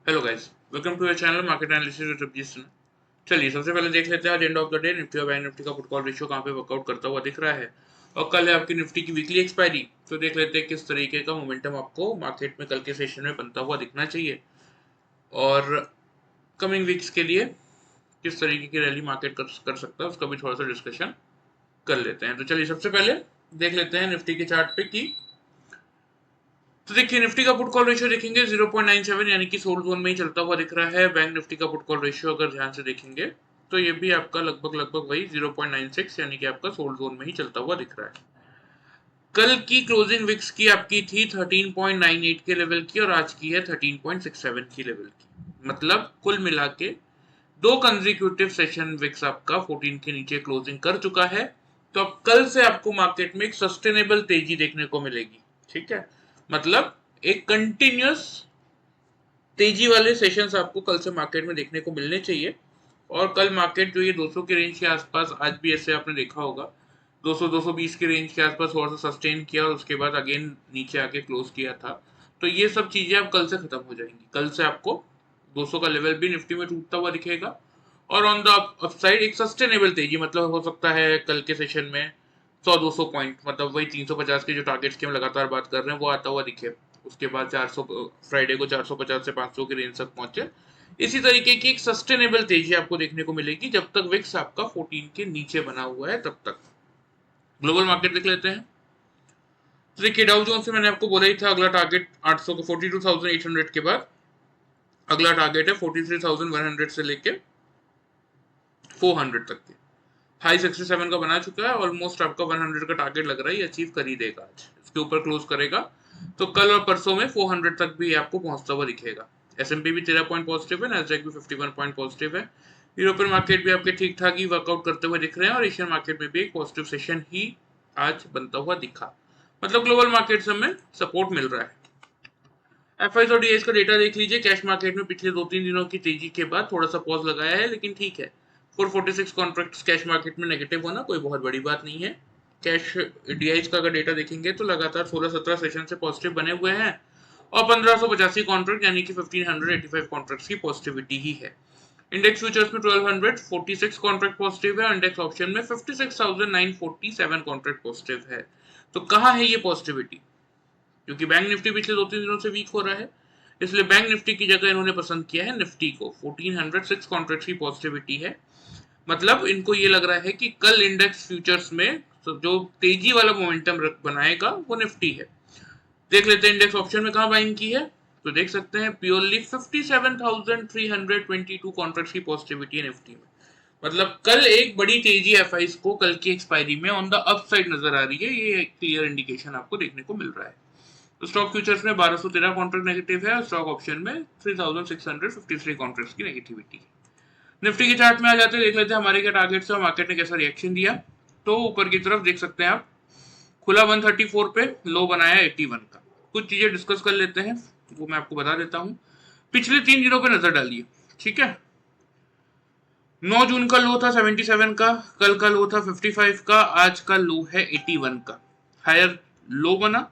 Hello guys, welcome to your channel market analysis with Ravjeet Sinha. चलिए सबसे पहले देख लेते हैं आज end of the day Nifty और बैंक निफ्टी का पुट कॉल रेशियो कहाँ पे वर्कआउट करता हुआ दिख रहा है। और कल है आपकी निफ्टी की वीकली एक्सपायरी, तो देख लेते हैं किस तरीके का मोमेंटम आपको मार्केट में कल के सेशन में बनता हुआ दिखना चाहिए और कमिंग वीक्स के लिए किस तरीके की रैली मार्केट कर सकता है उसका भी थोड़ा सा डिस्कशन कर लेते हैं। तो चलिए सबसे पहले देख लेते हैं निफ्टी के चार्ट पे की। तो देखिए निफ्टी का पुट कॉल रेशियो देखेंगे 0.97 यानी कि सोल्ड जोन में ही चलता हुआ दिख रहा है। बैंक निफ्टी का पुट कॉल रेशियो अगर ध्यान से देखेंगे तो ये भी आपका लगभग वही 0.96 यानी कि आपका सोल्ड जोन में ही चलता हुआ दिख रहा है। कल की क्लोजिंग विक्स की आपकी थी 13.98 के लेवल की और आज की है 13.67 की लेवल की। मतलब कुल मिला के दो कंसेक्यूटिव सेशन विक्स आपका 14 के नीचे क्लोजिंग कर चुका है। तो अब कल से आपको मार्केट में एक सस्टेनेबल तेजी देखने को मिलेगी। ठीक है, मतलब एक कंटिन्यूअस तेजी वाले सेशंस आपको कल से मार्केट में देखने को मिलने चाहिए। और कल मार्केट जो ये 200 के रेंज के आसपास, आज भी ऐसे आपने देखा होगा 200-220 के रेंज के आसपास थोड़ा सा सस्टेन किया और उसके बाद अगेन नीचे आके क्लोज किया था। तो ये सब चीजें अब कल से खत्म हो जाएंगी। कल से आपको 200 का लेवल भी निफ्टी में टूटता हुआ दिखेगा और ऑन द अपसाइड एक सस्टेनेबल तेजी, मतलब हो सकता है कल के सेशन में 100-200 पॉइंट, मतलब वही 350 के जो टारगेट्स की हम लगातार बात कर रहे हैं वो आता हुआ दिखे। उसके बाद 400, फ्राइडे को 450 से 500 की रेंज तक पहुंचे। इसी तरीके की एक सस्टेनेबल तेजी आपको देखने को मिलेगी जब तक विक्स आपका 14 के नीचे बना हुआ है तब तक। ग्लोबल मार्केट देख लेते हैं। तो देखिए डाउ जोन्स से मैंने आपको बोला ही था अगला टारगेट 800 को 42,800 के बाद अगला टारगेट है 43,100 से लेके 400 तक के। हाई 67 का बना चुका है, ऑलमोस्ट आपका 100 का टारगेट लग रहा है ये अचीव कर ही देगा। आज इसके ऊपर क्लोज करेगा तो कल और परसों में 400 तक भी आपको पहुंचता हुआ दिखेगा। S&P भी 13 पॉइंट पॉजिटिव है, नैस्डैक भी 51 पॉइंट पॉजिटिव है। यूरोपियन मार्केट भी आपके ठीक ठाक ही वर्कआउट करते हुए दिख रहे हैं और एशियन मार्केट में भी एक पॉजिटिव सेशन ही आज बनता हुआ दिखा। मतलब ग्लोबल मार्केट में सपोर्ट मिल रहा है। एफआईज और डीएस का डेटा देख लीजिए। कैश मार्केट में पिछले 2-3 दिनों की तेजी के बाद थोड़ा सा पॉज लगाया है, लेकिन ठीक है। 446 कॉन्ट्रैक्ट्स कैश मार्केट में नेगेटिव होना कोई बहुत बड़ी बात नहीं है। कैश डीआईज का अगर डेटा देखेंगे तो लगातार 16-17 सेशन से पॉजिटिव बने हुए हैं और 1585 कॉन्ट्रैक्ट यानी कि 1585 कॉन्ट्रैक्ट्स की पॉजिटिविटी ही है। इंडेक्स फ्यूचर्स में 1246 कॉन्ट्रैक्ट पॉजिटिव है और इंडेक्स ऑप्शन में 56,947 कॉन्ट्रैक्ट पॉजिटिव है। तो कहाँ है ये पॉजिटिविटी? क्योंकि बैंक निफ्टी पिछले 2-3 दिनों से वीक हो रहा है, इसलिए बैंक निफ्टी की जगह इन्होंने पसंद किया है निफ्टी को। 1406 कॉन्ट्रैक्ट्स की पॉजिटिविटी है। मतलब इनको ये लग रहा है कि कल इंडेक्स फ्यूचर्स में जो तेजी वाला मोमेंटम बनाएगा वो निफ्टी है। देख लेते हैं इंडेक्स ऑप्शन में कहां बाइंग की है। तो देख सकते हैं प्योरली 57,322 कॉन्ट्रैक्ट्स की पॉजिटिविटी है निफ्टी में। मतलब कल एक बड़ी तेजी एफआईज को कल की एक्सपायरी में ऑन द अपसाइड नजर आ रही है। ये क्लियर इंडिकेशन आपको देखने को मिल रहा है। तो स्टॉक फ्यूचर्स में 1213 कॉन्ट्रैक्ट नेगेटिव है और स्टॉक ऑप्शन में 3653 कॉन्ट्रैक्ट्स की नेगेटिविटी है। निफ्टी के चार्ट में आ जाते हैं, देख लेते हैं हमारे क्या टारगेट्स है और मार्केट ने कैसा रिएक्शन दिया। तो ऊपर की तरफ देख सकते हैं आप, खुला 134 पे, लो बनाया 81 का। कुछ चीजें डिस्कस कर लेते हैं, वो मैं आपको बता देता हूँ। पिछले 3 दिनों पे नजर डालिए। ठीक है, 9 जून का लो था 77 का, कल का लो था 55 का, आज का लो है 81 का। हायर लो बना,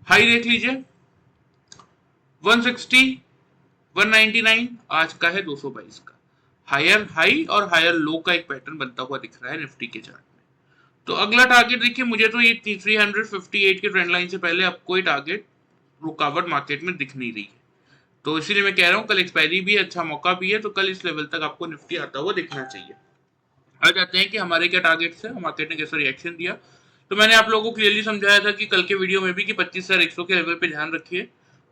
हाई देख लीजिए 160, 199, आज का है 222 का। हायर हाई और हायर लो का एक पैटर्न बनता हुआ दिख रहा है निफ्टी के चार्ट में। तो अगला टारगेट देखिए, मुझे तो ये 358 के ट्रेंड लाइन से पहले अब कोई टारगेट रुकावट मार्केट में दिख नहीं रही है। तो इसीलिए मैं कह रहा हूँ कल एक्सपायरी भी है, अच्छा मौका भी है, तो कल इस लेवल तक आपको निफ्टी आता हुआ दिखना चाहिए। आ जाते हैं कि हमारे क्या टारगेट्स है, मार्केट ने कैसा रिएक्शन दिया। तो मैंने आप लोगों को क्लियरली समझाया था कि कल के वीडियो में भी कि 25,100 के लेवल पे ध्यान रखिए।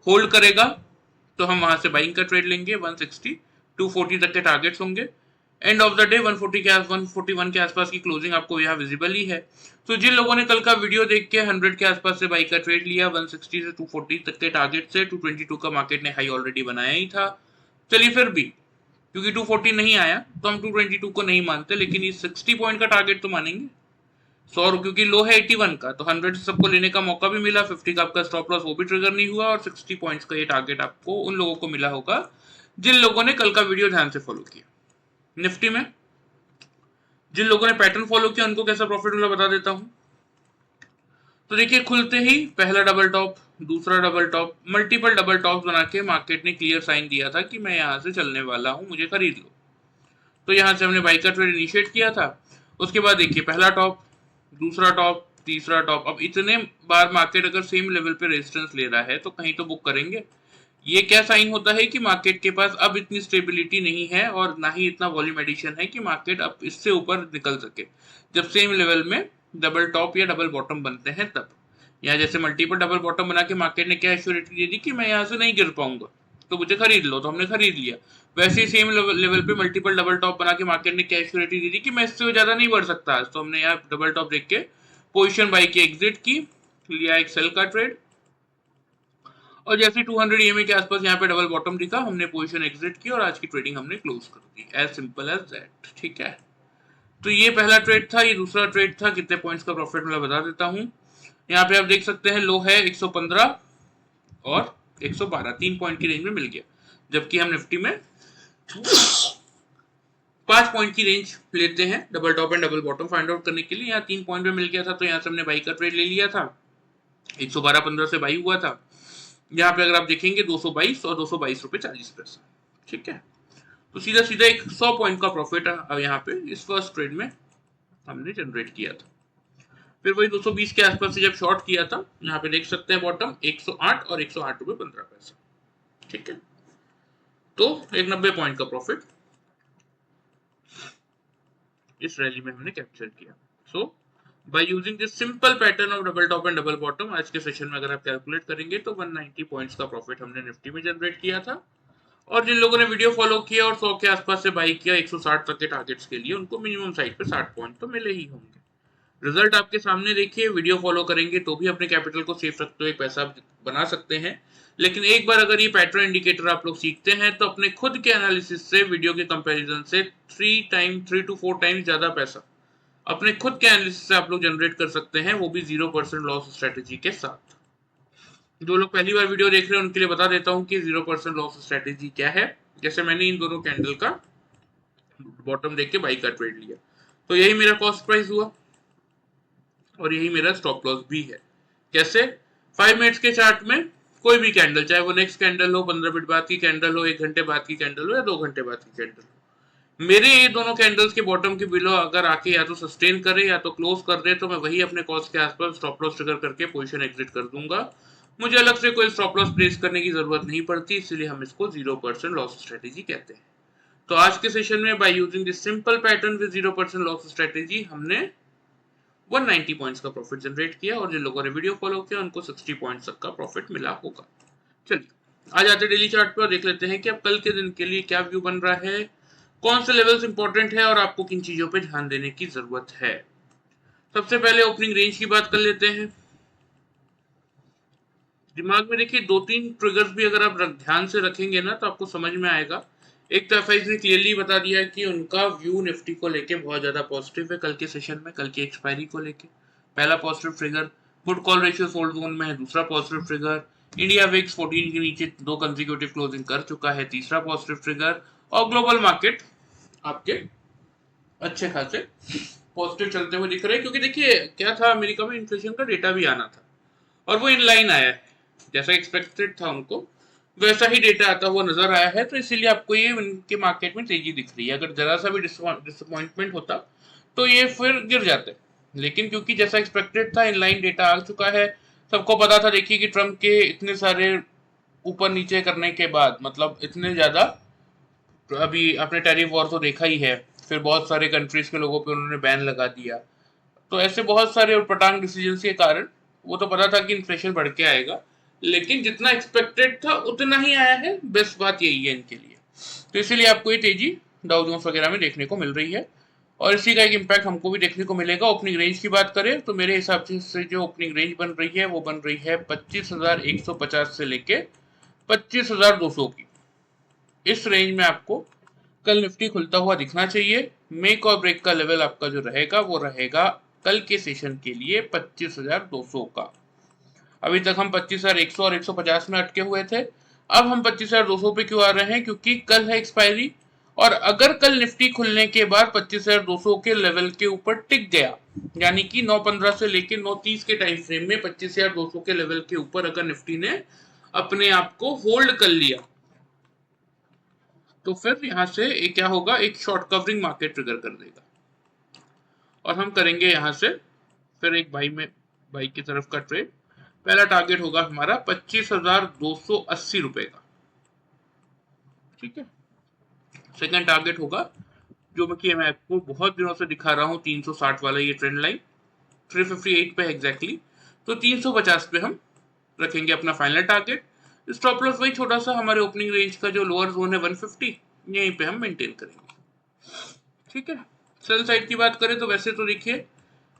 होल्ड करेगा तो हम वहां से बाइंग का ट्रेड लेंगे। 160 240 तक के टारगेट्स होंगे। एंड ऑफ द डे 141 के आसपास की क्लोजिंग आपको यहाँ विजिबल ही है। तो जिन लोगों ने कल का वीडियो देख के 100 के आसपास से बाई का ट्रेड लिया, 160 से 240 तक के टारगेट से 222 का मार्केट ने हाई ऑलरेडी बनाया ही था। चलिए फिर भी क्योंकि 240 नहीं आया तो हम 222 को नहीं मानते, लेकिन ये 60 पॉइंट का टारगेट तो मानेंगे। 100 क्योंकि लो है 81 का, तो 100 से सबको लेने का मौका भी मिला। 50 का आपका स्टॉप लॉस वो भी ट्रिगर नहीं हुआ और 60 पॉइंट्स का ये टारगेट आपको उन लोगों को मिला होगा जिन लोगों ने कल का वीडियो ध्यान से फॉलो किया। निफ्टी में जिन लोगों ने पैटर्न फॉलो किया उनको कैसा प्रॉफिट मिला बता देता हूं। तो देखिए खुलते ही पहला डबल टॉप दूसरा double top, multiple double top बना के मार्केट ने क्लियर साइन दिया था कि मैं यहाँ से चलने वाला हूँ, मुझे खरीद लो। तो यहाँ से हमने बाई का ट्रेड इनिशिएट किया था। उसके बाद देखिए पहला टॉप, दूसरा टॉप, तीसरा टॉप। अब इतने बार मार्केट अगर सेम लेवल पे रेजिस्टेंस ले रहा है तो कहीं तो बुक करेंगे। ये क्या साइन होता है कि मार्केट के पास अब इतनी स्टेबिलिटी नहीं है और ना ही इतना वॉल्यूम एडिशन है कि मार्केट अब इससे ऊपर निकल सके। जब सेम लेवल में डबल टॉप या डबल बॉटम बनते हैं तब। यहाँ जैसे मल्टीपल डबल बॉटम बना के मार्केट ने क्या एश्योरिटी दे दी कि मैं यहाँ से नहीं गिर पाऊंगा, तो मुझे खरीद लो, तो हमने खरीद लिया। वैसे ही सेम लेवल पे मल्टीपल डबल टॉप बना के मार्केट ने क्या एश्योरिटी दी थी कि मैं इससे ज्यादा नहीं बढ़ सकता आज, तो हमने यहाँ डबल टॉप देख के पोजीशन बाई की एग्जिट की, लिया एक सेल का ट्रेड। और जैसे 200 ईएमए के आसपास यहाँ पे डबल बॉटम दिखा, हमने पोजीशन एग्जिट की और आज की ट्रेडिंग हमने क्लोज कर दी। एज सिंपल एज दैट, ठीक है। तो ये पहला ट्रेड था, ये दूसरा ट्रेड था। कितने पॉइंट्स का प्रॉफिट मिला बता देता हूँ। यहाँ पे आप देख सकते हैं लो है 115 और 112, 3 पॉइंट की रेंज में मिल गया। जबकि हम निफ्टी में 5 पॉइंट की रेंज लेते हैं double top and double bottom find out करने के लिए। यहाँ 3 पॉइंट में मिल गया था, तो यहाँ से हमने बाई का ट्रेड ले लिया था। 112.15 से बाई हुआ था। यहाँ पे अगर आप देखेंगे 222 और 222 रुपए 40 पैसे, ठीक है। तो सीधा सीधा एक 100 पॉइंट का प्रॉफिट अब यहाँ पे इस फर्स्ट ट्रेड में हमने जनरेट किया था। फिर वही 220 के आसपास से जब शॉर्ट किया था, यहाँ पे देख सकते हैं बॉटम 108 और 108 रुपए 15 पैसे, ठीक है। तो एक 90 पॉइंट का प्रॉफिट इस रैली में हमने कैप्चर किया। So by using this simple pattern of double top and double bottom, आज के सेशन में अगर आप कैलकुलेट करेंगे तो 190 पॉइंट्स का प्रॉफिट हमने निफ्टी में जनरेट किया था। और जिन लोगों ने वीडियो फॉलो किया और 100 के आसपास से बाई किया 160 तक के टारगेट्स के लिए, उनको मिनिमम साइड पे 60 पॉइंट तो मिले ही होंगे। रिजल्ट आपके सामने देखिए। वीडियो फॉलो करेंगे तो भी अपने कैपिटल को सेफ रखते हुए पैसा बना सकते हैं। लेकिन एक बार अगर ये पैटर्न इंडिकेटर आप लोग सीखते हैं तो अपने खुद के एनालिसिस से, वीडियो के कंपैरिजन से 3 to 4 टाइम्स ज्यादा पैसा अपने खुद के एनालिसिस से आप लोग जनरेट कर सकते हैं, वो भी 0% लॉस स्ट्रेटेजी के साथ। जो लोग पहली बार वीडियो देख रहे हैं उनके लिए बता देता हूँ कि 0% लॉस स्ट्रेटेजी क्या है। जैसे मैंने इन दोनों कैंडल का बॉटम देख के बाई का ट्रेड लिया, तो यही मेरा कॉस्ट प्राइस हुआ और यही मेरा स्टॉप लॉस भी है। कैसे? 5 मिनट्स के चार्ट में कोई भी कैंडल, चाहे वो नेक्स्ट कैंडल हो, 15 मिनट बाद की कैंडल हो, 1 घंटे बाद की कैंडल हो या 2 घंटे बाद की कैंडल हो, मेरे ये दोनों कैंडल्स के बॉटम के बिलो अगर आके या तो सस्टेन करे या तो क्लोज कर दे, तो मैं वही अपने कॉस्ट के आसपास स्टॉप लॉस ट्रिगर करके पोजीशन एग्जिट कर दूंगा। मुझे अलग से कोई स्टॉप लॉस प्लेस करने की जरूरत नहीं पड़ती, इसलिए हम इसको 0% लॉस स्ट्रेटेजी कहते हैं। तो आज के सेशन में bye using this simple pattern with 0% loss strategy हमने 190 पॉइंट्स का प्रॉफिट जनरेट किया और जिन लोगों ने वीडियो फॉलो किया उनको 60 पॉइंट्स तक का प्रॉफिट मिला होगा। चलिए आ जाते डेली चार्ट पर, देख लेते हैं कि अब कल के दिन के लिए क्या व्यू बन रहा है, कौन से लेवल्स इंपॉर्टेंट है और आपको किन चीजों पे ध्यान देने की जरूरत है। सबसे पहले ओपनिंग रेंज की बात कर लेते हैं। दिमाग में देखिए 2-3 ट्रिगर्स भी अगर आप ध्यान से रखेंगे ना तो आपको समझ में आएगा। एक तो एफआईज ने क्लियरली बता दिया कि उनका व्यू निफ्टी को लेके बहुत ज्यादा पॉजिटिव है कल के सेशन में, कल की एक्सपायरी को लेके। पहला positive trigger, put call ratio fold zone में है। दूसरा पॉजिटिव ट्रिगर, इंडिया विक्स 14 के नीचे 2 कंसेक्यूटिव क्लोजिंग कर चुका है। तीसरा पॉजिटिव ट्रिगर, और ग्लोबल मार्केट आपके अच्छे खासे पॉजिटिव चलते हुए दिख रहे हैं। क्योंकि देखिए क्या था, अमेरिका में इन्फ्लेशन का डेटा भी आना था और वो इन लाइन आया है, जैसा एक्सपेक्टेड था उनको वैसा ही डेटा आता हुआ नजर आया है। तो इसीलिए आपको ये इनके मार्केट में तेजी दिख रही है। अगर जरा सा भी डिसअपॉइंटमेंट होता तो ये फिर गिर जाते, लेकिन क्योंकि जैसा एक्सपेक्टेड था इनलाइन डेटा आ चुका है। सबको पता था देखिए कि ट्रम्प के इतने सारे ऊपर नीचे करने के बाद, मतलब इतने ज्यादा, अभी आपने टैरिफ वॉर तो देखा ही है, फिर बहुत सारे कंट्रीज के लोगों पे उन्होंने बैन लगा दिया। तो ऐसे बहुत सारे उटपटांग डिसीजन के कारण वो तो पता था कि इन्फ्लेशन बढ़ के आएगा, लेकिन जितना एक्सपेक्टेड था उतना ही आया है। बेस्ट बात यही है इनके लिए। तो इसीलिए आपको ये तेजी डाउ जोन्स वगैरह में देखने को मिल रही है और इसी का एक इम्पैक्ट हमको भी देखने को मिलेगा। ओपनिंग रेंज की बात करें तो मेरे हिसाब से जो ओपनिंग रेंज बन रही है वो बन रही है 25,150 से लेके 25,200 की। इस रेंज में आपको कल निफ्टी खुलता हुआ दिखना चाहिए। मेक और ब्रेक का लेवल आपका जो रहेगा वो रहेगा कल के सेशन के लिए 25,200 का। अभी तक हम 25,100 और 150 में अटके हुए थे। अब हम 25,200 पे क्यों आ रहे हैं? क्योंकि कल है एक्सपायरी और अगर कल निफ्टी खुलने के बाद 25,200 के लेवल के ऊपर टिक गया, यानी कि 9:15 से लेके 9:30 के टाइम फ्रेम में 25,200 के लेवल के ऊपर अगर निफ्टी ने अपने आप को होल्ड कर लिया, तो फिर यहां से एक क्या होगा, एक शॉर्ट कवरिंग मार्केट ट्रिगर कर देगा और हम करेंगे यहां से फिर एक बाई की तरफ का ट्रेड। पहला टारगेट होगा हमारा 25,280 रुपए का, ठीक है। सेकंड टारगेट होगा जो मैं आपको बहुत दिनों से दिखा रहा हूं, 360 वाला ये ट्रेंड लाइन 358 पे एग्जैक्टली, तो 350 पे हम रखेंगे अपना फाइनल टारगेट। स्टॉप लॉस वही छोटा सा हमारे ओपनिंग रेंज का जो लोअर जोन है 150, यहीं पे हम मेंटेन करेंगे, ठीक है। सेल साइड की बात करें तो वैसे तो देखिए,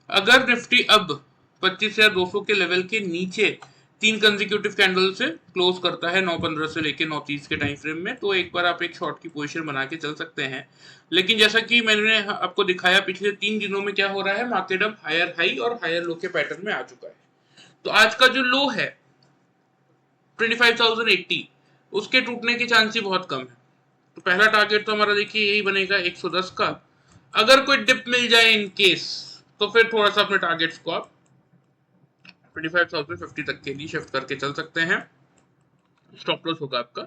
अगर निफ्टी अब 25,200 के लेवल के नीचे 3 कंसेक्यूटिव कैंडल से क्लोज करता है 9:15 से लेकर 9:30 के टाइम फ्रेम में, तो एक बार आप एक शॉर्ट की पोजीशन बना के चल सकते हैं। लेकिन जैसा कि मैंने आपको दिखाया, पिछले 3 दिनों में क्या हो रहा है, मार्केट अब हायर हाई और हायर लो के पैटर्न में आ चुका है। तो आज का जो लो है 25,080, उसके टूटने के चांस ही बहुत कम है। तो पहला टारगेट तो हमारा देखिए यही बनेगा 110 का। अगर कोई डिप मिल जाए इन केस, तो फिर थोड़ा सा अपने टारगेट्स को आप 25,050 तक के लिए शिफ्ट करके चल सकते हैं। स्टॉप लॉस होगा आपका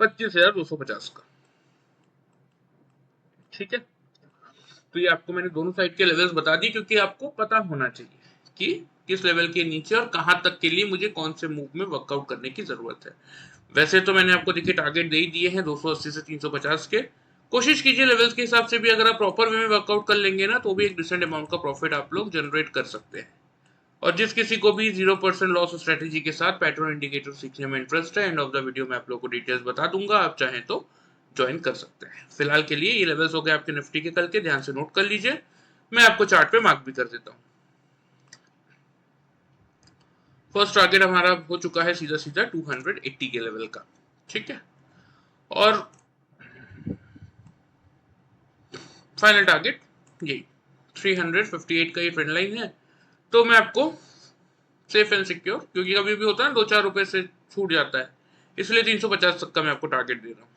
25,250 का, ठीक है। तो ये आपको मैंने दोनों साइड के लेवल्स बता दी, क्योंकि आपको पता होना चाहिए कि किस लेवल के नीचे और कहां तक के लिए मुझे कौन से मूव में वर्कआउट करने की जरूरत है। वैसे तो मैंने आपको देखिए टारगेट दे ही दिए हैं 280 से 350 के। कोशिश कीजिए लेवल्स के हिसाब से भी अगर आप प्रॉपर वे में वर्कआउट कर लेंगे ना, तो भी एक डिसेंट अमाउंट का प्रॉफिट आप लोग जनरेट कर सकते हैं। और जिस किसी को भी 0% लॉस स्ट्रेटेजी के साथ पैटर्न इंडिकेटर सीखने में इंटरेस्ट है, एंड ऑफ द वीडियो में आप लोगों को डिटेल्स बता दूंगा, आप चाहें तो ज्वाइन कर सकते हैं। फिलहाल के लिए ये लेवल्स हो गए आपके निफ्टी के कल के, ध्यान से नोट कर लीजिए। मैं आपको चार्ट पे मार्क भी कर देता हूँ। फर्स्ट टारगेट हमारा हो चुका है सीधा सीधा 280 के लेवल का, ठीक है। और फाइनल टारगेट यही 358 का ये ट्रेंड लाइन है। तो मैं आपको सेफ एंड सिक्योर, क्योंकि कभी भी होता है ना 2-4 रुपए से छूट जाता है, इसलिए 350 तक का मैं आपको टारगेट दे रहा हूँ।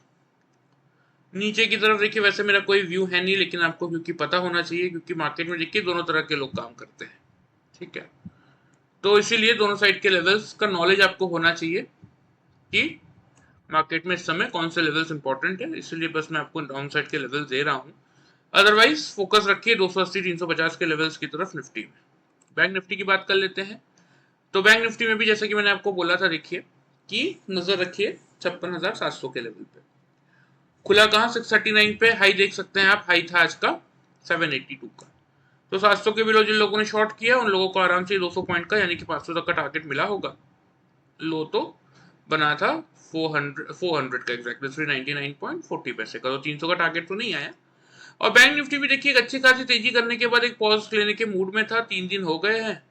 नीचे की तरफ देखिए, वैसे मेरा कोई व्यू है नहीं, लेकिन आपको क्योंकि पता होना चाहिए, क्योंकि मार्केट में देखिए दोनों तरह के लोग काम करते हैं, ठीक है। तो इसीलिए दोनों साइड के लेवल्स का नॉलेज आपको होना चाहिए कि मार्केट में इस समय कौन से लेवल्स इंपॉर्टेंट है, इसलिए बस मैं आपको डाउन साइड के लेवल्स दे रहा हूँ। अदरवाइज फोकस रखिए 280-350 के लेवल्स की तरफ निफ्टी में। बैंक निफ्टी की बात कर लेते हैं। तो बैंक निफ्टी में भी जैसे कि मैंने आपको बोला था, देखिए कि नजर रखिए 56,700 के लेवल पे। खुला कहाँ 639 पे, हाई देख सकते हैं आप, हाई था आज का 782 का। तो 700 के बिलो जिन लोगों ने शॉर्ट किया उन लोगों को आराम से 200 पॉइंट का यानी कि 500 तक का टारगेट मिला होगा। लो तो बना था 400 का एग्जैक्टली 399.40 पैसे का, तो 300 का टारगेट तो नहीं आया। और बैंक निफ्टी भी देखिए अच्छी खासी तेजी करने के बाद एक पॉज लेने के मूड में था, 3 दिन हो गए हैं।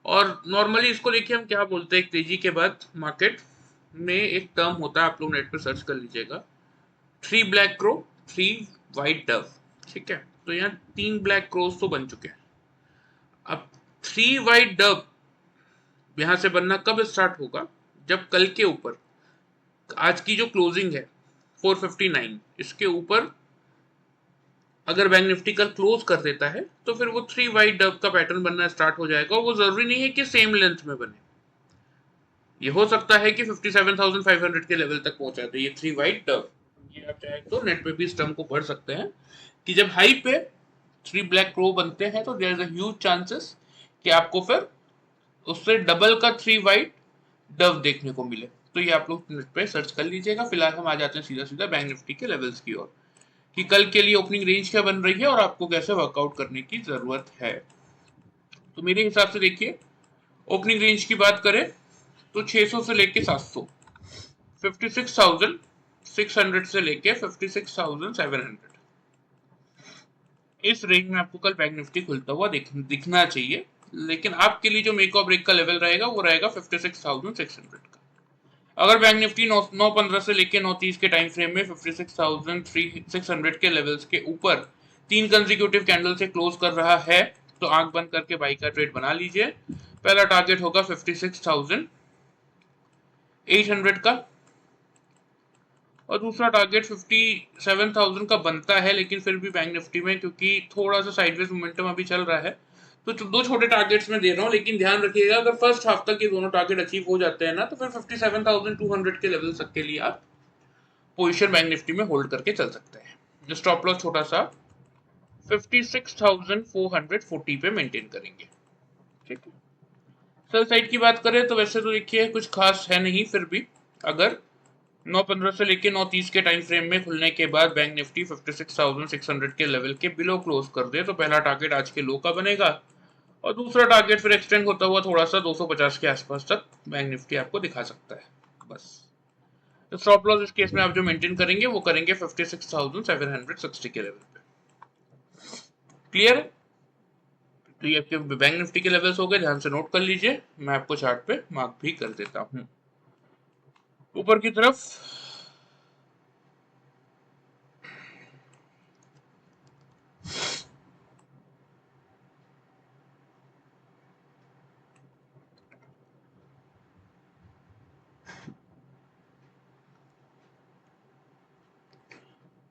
और नॉर्मली इसको देखिए हम क्या बोलते हैं, एक तेजी के बाद मार्केट में एक टर्म होता है, आप लोग नेट पे सर्च कर लीजिएगा, 3 ब्लैक क्रो 3 वाइट डव, ठीक है। तो यहाँ 3 ब्लैक क्रोज तो बन चुके हैं। अब 3 वाइट डव यहां से बनना कब स्टार्ट होगा, जब कल के ऊपर आज की जो क्लोजिंग है 459, इसके ऊपर अगर बैंक निफ्टी कल क्लोज कर देता है, तो फिर वो 3 वाइट डव का पैटर्न बनना स्टार्ट हो जाएगा। वो जरूरी नहीं है कि सेम लेंथ में बने, ये हो सकता है कि 57,500 के लेवल तक पहुंचा दे ये 3 वाइट डव। ये आप चाहे तो नेट पे भी इस टर्म को पढ़ सकते हैं कि जब हाई पे 3 ब्लैक क्रो बनते हैं, तो there is a huge chances कि आपको फिर उससे डबल का 3 वाइट डव देखने को मिले। तो ये आप लोग नेट पे सर्च कर लीजिएगा। फिलहाल हम आ जाते हैं सीधा सीधा बैंक निफ्टी के लेवल्स की ओर, कि कल के लिए ओपनिंग रेंज क्या बन रही है और आपको कैसे वर्कआउट करने की जरूरत है। तो मेरे हिसाब से देखिए, ओपनिंग रेंज की बात करें तो 600 से लेके 700, 56,600 से लेके 56,700, इस रेंज में आपको कल बैंक निफ्टी खुलता हुआ दिखना चाहिए। लेकिन आपके लिए जो मेक और ब्रेक का लेवल रहेगा वो रहेगा 56,600 का। अगर बैंक निफ्टी 9:15 से लेके 9:30 के टाइम फ्रेम में 56,600 के लेवल्स के ऊपर 3 कंसेक्यूटिव कैंडल से क्लोज कर रहा है, तो आंख बंद करके बाई का ट्रेड बना लीजिए। पहला टारगेट होगा 56,800 का, और दूसरा टारगेट 57,000 का बनता है, लेकिन फिर भी बैंक निफ्टी में क्योंकि थोड़ा सा साइडवेज मोमेंटम अभी चल रहा है तो दो छोटे टारगेट्स में दे रहा हूँ, लेकिन ध्यान रखिएगा अगर फर्स्ट हाफ तक ये दोनों टारगेट अचीव हो जाते हैं ना तो फिर 57,200 के लेवल तक के लिए आप पोजीशन बैंक निफ्टी में होल्ड करके चल सकते हैं। स्टॉप लॉस छोटा सा 56,440 पे मेंटेन करेंगे। ठीक है, सेल साइड की बात करें तो वैसे तो देखिए कुछ खास है नहीं, फिर भी अगर 9:15 से लेके 9:30 के टाइम फ्रेम में खुलने के बाद बैंक निफ्टी 56,600 के लेवल के बिलो क्लोज कर दे तो पहला टारगेट आज के लो का बनेगा और दूसरा टारगेट फिर एक्सटेंड होता हुआ थोड़ा सा 250 के आसपास तक बैंक निफ्टी आपको दिखा सकता है। बस तो स्टॉप लॉस इस केस में आप जो मेंटेन करेंगे वो करेंगे 56,760 के लेवल पे। क्लियर है? तो ये आपके बैंक निफ्टी के लेवल्स हो गए, ध्यान से नोट कर लीजिए, मैं आपको चार्ट पे मार्क भी कर देता हूं। ऊपर की तरफ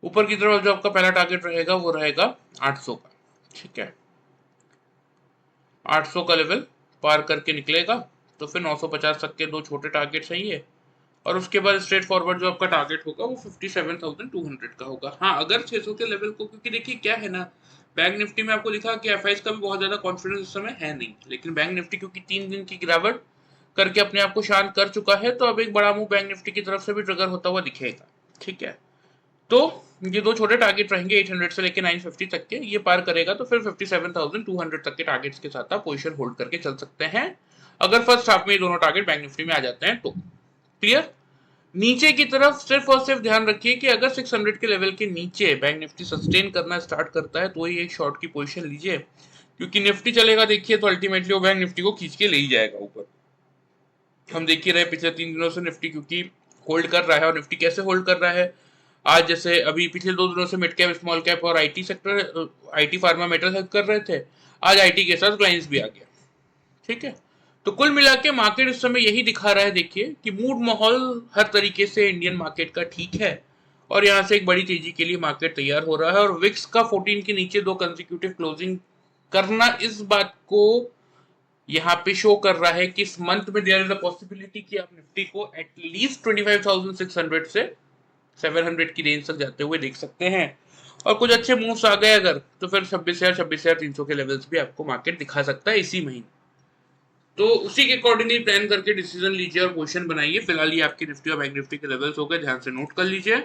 ऊपर की तरफ जो आपका पहला टारगेट रहेगा वो रहेगा 800 का। ठीक है, 800 का लेवल पार करके निकलेगा तो फिर 950 तक के दो छोटे टारगेट सही है और उसके बाद स्ट्रेट फॉरवर्ड जो आपका टारगेट होगा वो 57,200 का होगा। हाँ, अगर 600 के लेवल को, क्योंकि देखिए क्या है ना, बैंक निफ्टी में आपको लिखा कि एफआईएस का भी बहुत ज्यादा कॉन्फिडेंस इस समय है नहीं, लेकिन बैंक निफ्टी क्योंकि 3 दिन की गिरावट करके अपने आप को शांत कर चुका है तो अब एक बड़ा मूव बैंक निफ्टी की तरफ से भी ट्रिगर होता हुआ दिखेगा। ठीक है, तो ये दो छोटे टारगेट रहेंगे 800 से लेके 950 तक के, ये पार करेगा तो फिर 57,200 तक के टारगेट्स के साथ आप पोजीशन होल्ड करके चल सकते हैं अगर फर्स्ट हाफ में ये दोनों टारगेट बैंक निफ्टी में आ जाते हैं तो। क्लियर? नीचे की तरफ सिर्फ और सिर्फ ध्यान रखिए कि अगर 600 के लेवल के नीचे बैंक निफ्टी सस्टेन करना स्टार्ट करता है तो ही एक शॉर्ट की पोजीशन लीजिए, क्योंकि निफ्टी चलेगा देखिए तो अल्टीमेटली वो बैंक निफ्टी को खींच के ले ही जाएगा ऊपर। हम देख ही रहे पिछले 3 दिनों से निफ्टी क्योंकि होल्ड कर रहा है, और निफ्टी कैसे होल्ड कर रहा है, आज जैसे अभी पिछले 2 दिनों से मिड कैप स्मॉल कैप और IT sector, IT pharma metal health कर रहे थे, आज आईटी के साथ क्लाइंट्स भी आ गया। ठीक है, तो कुल मिला के मार्केट इस समय यही दिखा रहा है देखिए कि मूड माहौल हर तरीके से इंडियन मार्केट का ठीक है और यहाँ से एक बड़ी तेजी के लिए मार्केट तैयार हो रहा है और विक्स का 14 के नीचे दो कंसेक्यूटिव क्लोजिंग करना इस बात को यहाँ पे शो कर रहा है कि इस मंथ में देयर इज अ पॉसिबिलिटी कि आप निफ्टी को एटलीस्ट 25,600 से 700 की रेंज तक जाते हुए देख सकते हैं और कुछ अच्छे मूव्स आ गए अगर तो फिर 26,300 के लेवल्स भी आपको मार्केट दिखा सकता है इसी महीने। तो उसी के अकॉर्डिंगली प्लान करके डिसीजन लीजिए और पोजीशन बनाइए। फिलहाल ये आपकी निफ्टी और बैंक निफ्टी के लेवल्स हो गए, ध्यान से नोट कर लीजिए।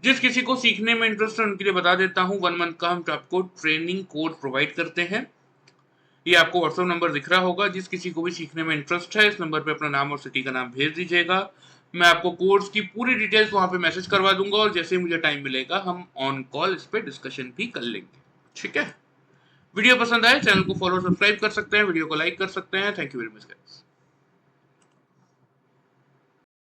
जिस किसी को सीखने में इंटरेस्ट है उनके लिए बता देता हूँ 1 मंथ का हम आपको ट्रेनिंग कोड प्रोवाइड करते हैं, ये आपको व्हाट्सएप नंबर दिख रहा होगा। जिस किसी को भी सीखने में इंटरेस्ट है इस नंबर पे अपना नाम और सिटी का नाम भेज दीजिएगा, मैं आपको कोर्स की पूरी डिटेल्स वहां पे मैसेज करवा दूंगा और जैसे ही मुझे टाइम मिलेगा हम ऑन कॉल इस पे डिस्कशन भी कर लेंगे। ठीक है, वीडियो पसंद आए चैनल को फॉलो सब्सक्राइब कर सकते हैं, वीडियो को लाइक कर सकते हैं। Thank you very much guys.